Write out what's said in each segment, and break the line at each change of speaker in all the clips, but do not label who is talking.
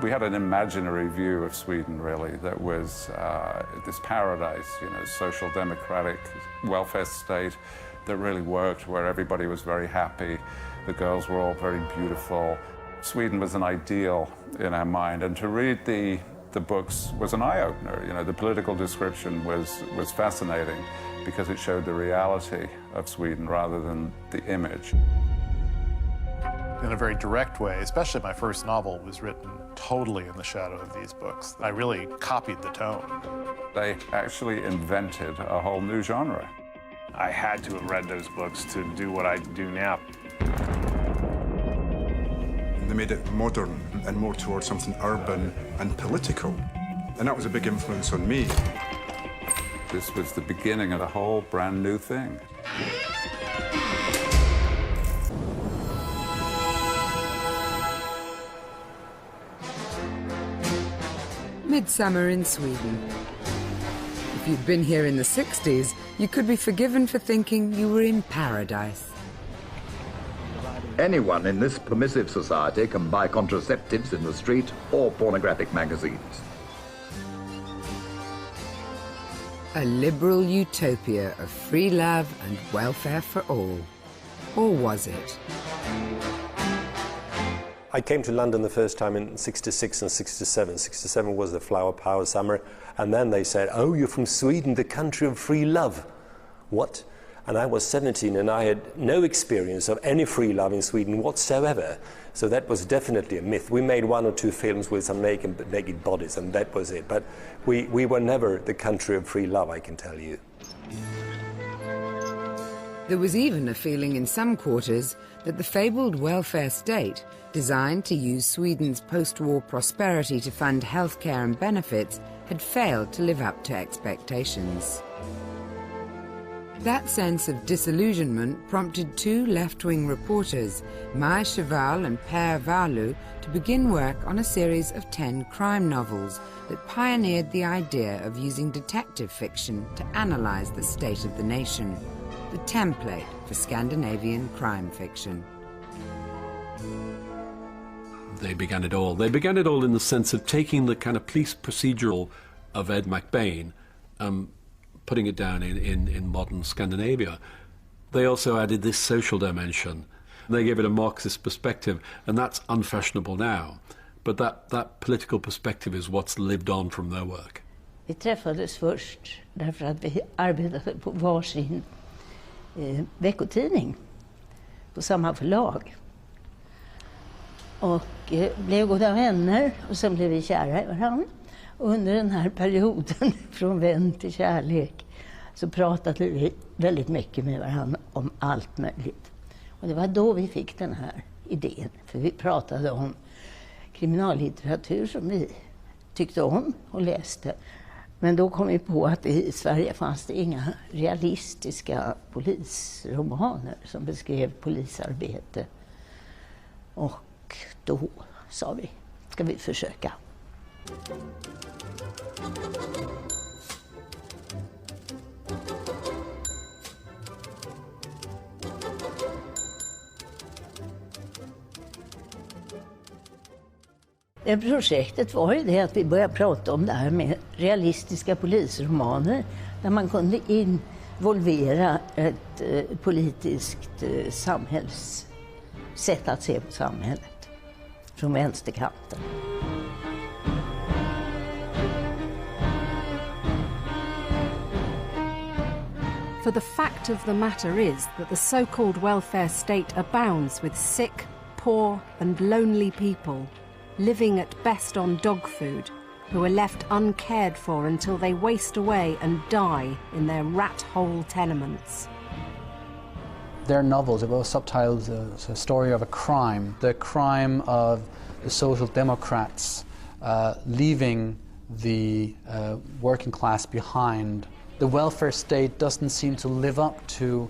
We had an imaginary view of Sweden, really, that was this paradise, you know, social democratic welfare state that really worked, where everybody was very happy, the girls were all very beautiful. Sweden was an ideal in our mind, and to read the books was an eye-opener. You know, the political description was fascinating because it showed the reality of Sweden rather than the image.
In a very direct way, especially my first novel was written totally in the shadow of these books. I really copied the tone.
They actually invented a whole new genre.
I had to have read those books to do what I do now.
They made it modern and more towards something urban and political. And that was a big influence on me.
This was the beginning of a whole brand new thing.
Midsummer in Sweden. If you'd been here in the 60s, you could be forgiven for thinking you were in paradise.
Anyone in this permissive society can buy contraceptives in the street or pornographic magazines.
A liberal utopia of free love and welfare for all. Or was it?
I came to London the first time in 66 and 67. 67 was the flower power summer. And then they said, oh, you're from Sweden, the country of free love. What? And I was 17 and I had no experience of any free love in Sweden whatsoever. So that was definitely a myth. We made 1 or 2 films with some naked bodies and that was it. But we were never the country of free love, I can tell you.
There was even a feeling in some quarters that the fabled welfare state, designed to use Sweden's post-war prosperity to fund healthcare and benefits, had failed to live up to expectations. That sense of disillusionment prompted 2 left-wing reporters, Maj Cheval and Per Wahlöö, to begin work on a series of 10 crime novels that pioneered the idea of using detective fiction to analyse the state of the nation, the template for Scandinavian crime fiction.
They began it all. They began it all in the sense of taking the kind of police procedural of Ed McBain, putting it down in modern Scandinavia. They also added this social dimension. They gave it a Marxist perspective, and that's unfashionable now. But that political perspective is what's lived on from their work.
Vi träffades först därför att vi arbetade på varsin veckotidning på samma förlag. Och blev goda vänner och sen blev vi kära i varandra. Och under den här perioden från vän till kärlek så pratade vi väldigt mycket med varandra om allt möjligt. Och det var då vi fick den här idén. För vi pratade om kriminallitteratur som vi tyckte om och läste. Men då kom vi på att i Sverige fanns det inga realistiska polisromaner som beskrev polisarbete. Och då sa vi, ska vi försöka. Projektet var ju det att vi började prata om det här med realistiska polisromaner där man kunde involvera ett politiskt sätt att se på samhället från vänsterkanten.
For the fact of the matter is that the so-called welfare state abounds with sick, poor and lonely people living at best on dog food, who are left uncared for until they waste away and die in their rat-hole tenements.
Their novels, it was subtitled a story of a crime, the crime of the social democrats leaving the working class behind. The welfare state doesn't seem to live up to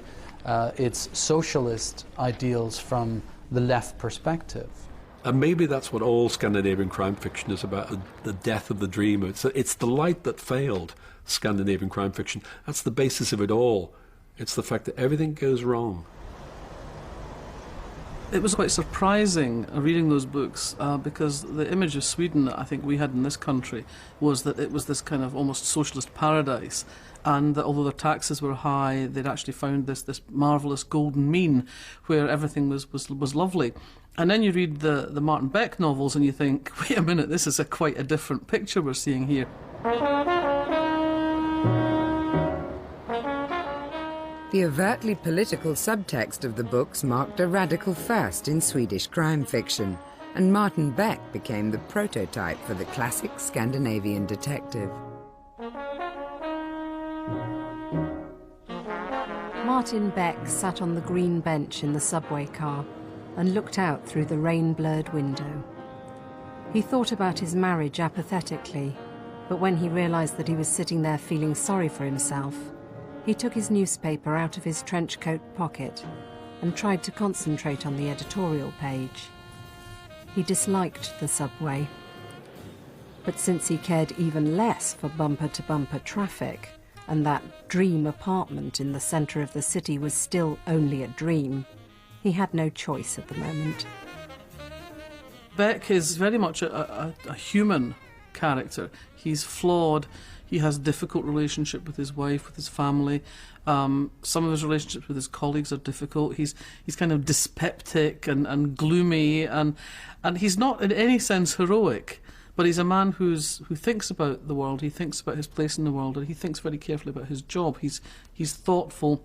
its socialist ideals from the left perspective.
And maybe that's what all Scandinavian crime fiction is about, the death of the dream. It's the light that failed Scandinavian crime fiction. That's the basis of it all. It's the fact that everything goes wrong.
It was quite surprising reading those books because the image of Sweden that I think we had in this country was that it was this kind of almost socialist paradise, and that although their taxes were high, they'd actually found this marvellous golden mean where everything was lovely. And then you read the Martin Beck novels and you think, wait a minute, this is quite a different picture we're seeing here.
The overtly political subtext of the books marked a radical first in Swedish crime fiction, and Martin Beck became the prototype for the classic Scandinavian detective.
Martin Beck sat on the green bench in the subway car and looked out through the rain-blurred window. He thought about his marriage apathetically, but when he realised that he was sitting there feeling sorry for himself, he took his newspaper out of his trench coat pocket and tried to concentrate on the editorial page. He disliked the subway, but since he cared even less for bumper-to-bumper traffic, and that dream apartment in the centre of the city was still only a dream, he had no choice at the moment.
Beck is very much a human character. He's flawed. He has a difficult relationship with his wife, with his family. Some of his relationships with his colleagues are difficult. He's kind of dyspeptic and gloomy, and he's not in any sense heroic. But he's a man who thinks about the world. He thinks about his place in the world, and he thinks very carefully about his job. He's thoughtful,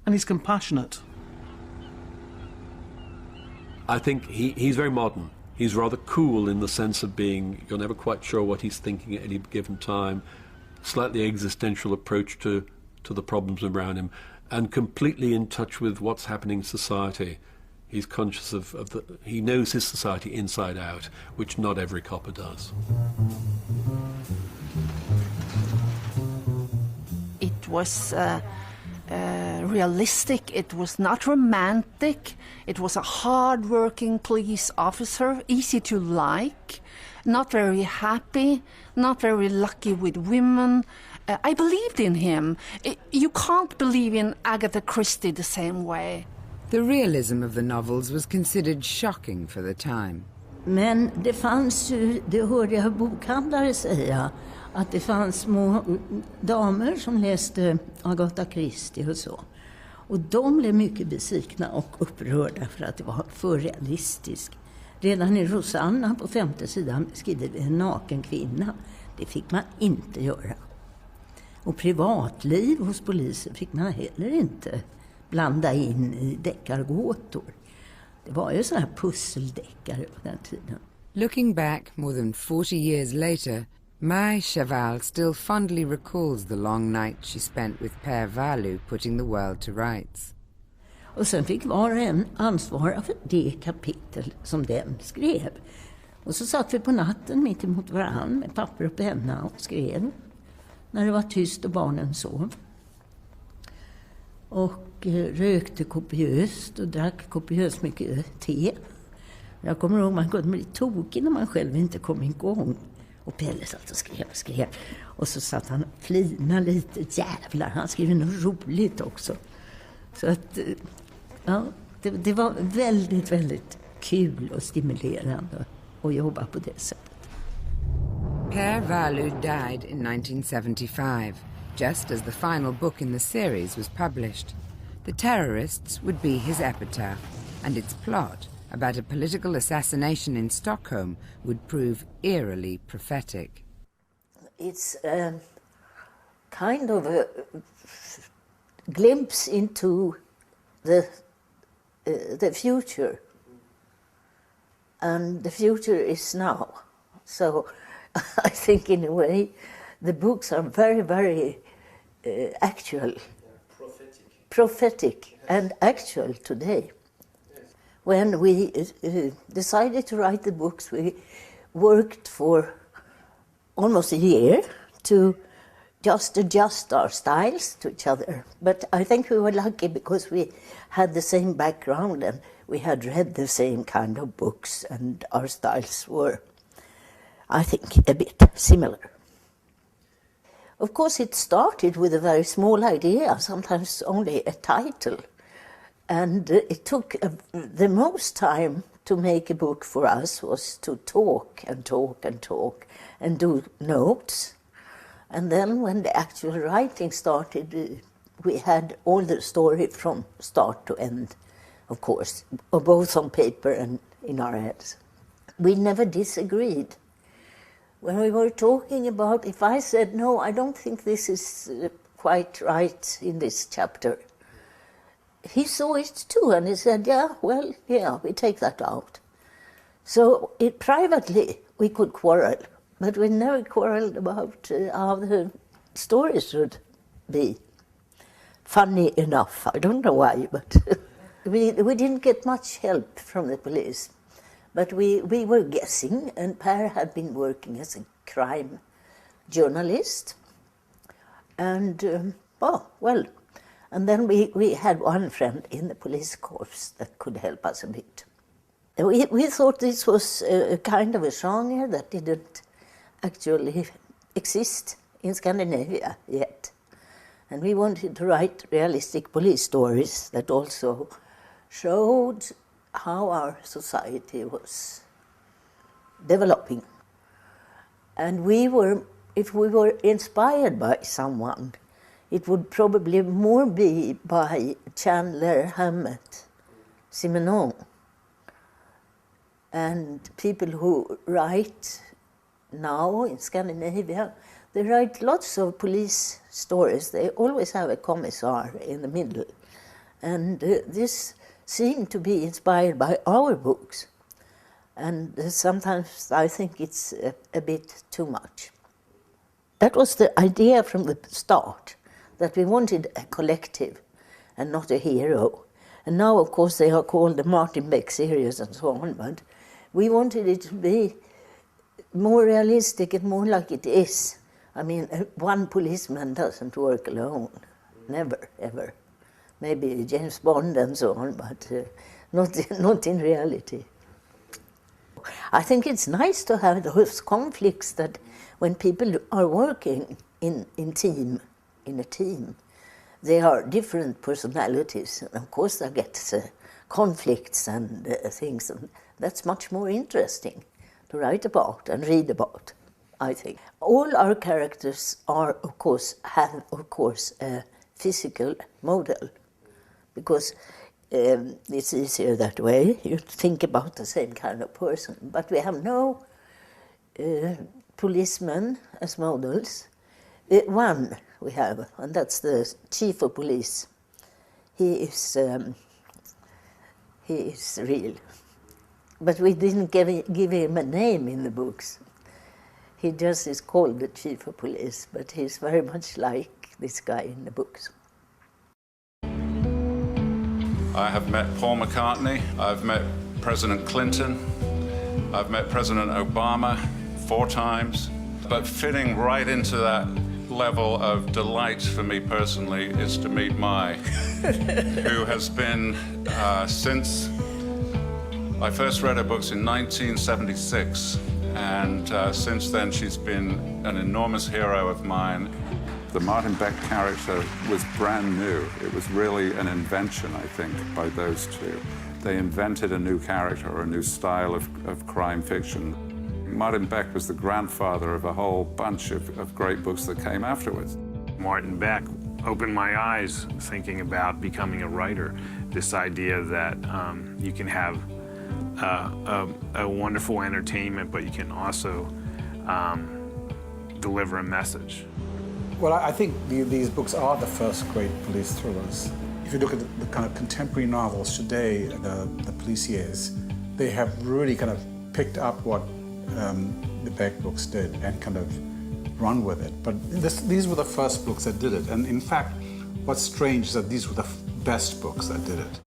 and he's compassionate.
I think he's very modern. He's rather cool in the sense of being, you're never quite sure what he's thinking at any given time, slightly existential approach to the problems around him, and completely in touch with what's happening in society. He's conscious he knows his society inside out, which not every copper does.
It was realistic, it was not romantic, it was a hard-working police officer, easy to like, not very happy, not very lucky with women. I believed in him. You can't believe in Agatha Christie the same way.
The realism of the novels was considered shocking for the time.
Men det fanns ju, det hörde jag bokhandlare säga, att det fanns små damer som läste Agatha Christie och så. Och de blev mycket besvikna och upprörda för att det var för realistiskt. Redan i Rosanna på 5:e sidan skriver vi en naken kvinna. Det fick man inte göra. Och privatliv hos polisen fick man heller inte blanda in i deckargåtor. Det var ju sådana här pusseldeckare på den tiden.
Looking back more than 40 years later, Maj Chaval still fondly recalls the long night she spent with Per Valu putting the world to rights.
Och sen fick var och en ansvara för det kapitel som den skrev. Och så satt vi på natten mitt emot varann med papper och penna och skrev när det var tyst och barnen sov. Och rökte kopiöst och drack kopiöst mycket te. Jag kommer ihåg man kunde bli tokig när man själv inte kom igång. Och Pelle satt och skrev. Och så satt han och flina lite. Jävlar, han skrev något roligt också. Så att, ja, det var väldigt, väldigt kul och stimulerande att jobba på det sättet.
Per Valu died in 1975, just as the final book in the series was published. The Terrorists would be his epitaph, and its plot, about a political assassination in Stockholm, would prove eerily prophetic.
It's kind of a glimpse into the future. And the future is now. So I think in a way the books are very, very actual. Prophetic and actual today. When we decided to write the books, we worked for almost a year to just adjust our styles to each other. But I think we were lucky because we had the same background and we had read the same kind of books, and our styles were, I think, a bit similar. Of course, it started with a very small idea, sometimes only a title. And it took the most time to make a book for us was to talk and talk and talk and do notes. And then when the actual writing started, we had all the story from start to end, of course, both on paper and in our heads. We never disagreed. When we were talking about, if I said, no, I don't think this is quite right in this chapter, he saw it too, and he said, yeah, we take that out. So privately we could quarrel, but we never quarreled about how the story should be. Funny enough, I don't know why, but we didn't get much help from the police. But we were guessing, and Per had been working as a crime journalist. And, and then we had one friend in the police corps that could help us a bit. We thought this was a kind of a genre that didn't actually exist in Scandinavia yet. And we wanted to write realistic police stories that also showed how our society was developing. And if we were inspired by someone, it would probably more be by Chandler, Hammett, Simenon, and people who write now in Scandinavia. They write lots of police stories. They always have a commissar in the middle. And this seemed to be inspired by our books. And sometimes I think it's a bit too much. That was the idea from the start, that we wanted a collective and not a hero. And now, of course, they are called the Martin Beck series and so on, but we wanted it to be more realistic and more like it is. I mean, one policeman doesn't work alone, never, ever. Maybe James Bond and so on, but not in reality. I think it's nice to have those conflicts that when people are working in a team, they are different personalities. And of course, there gets conflicts and things, and that's much more interesting to write about and read about, I think. All our characters have a physical model, because it's easier that way. You think about the same kind of person. But we have no policemen as models. One we have, and that's the chief of police. He is real. But we didn't give him a name in the books. He just is called the chief of police, but he's very much like this guy in the books.
I have met Paul McCartney, I've met President Clinton, I've met President Obama 4 times, but fitting right into that level of delight for me personally is to meet Mai, who has been, since I first read her books in 1976, and since then she's been an enormous hero of mine. The Martin Beck character was brand new. It was really an invention, I think, by those two. They invented a new character or a new style of crime fiction. Martin Beck was the grandfather of a whole bunch of great books that came afterwards.
Martin Beck opened my eyes thinking about becoming a writer. This idea that you can have a wonderful entertainment, but you can also deliver a message.
Well, I think these books are the first great police thrillers. If you look at the kind of contemporary novels today, the policiers, they have really kind of picked up what the Beck books did and kind of run with it. But these were the first books that did it. And in fact, what's strange is that these were the best books that did it.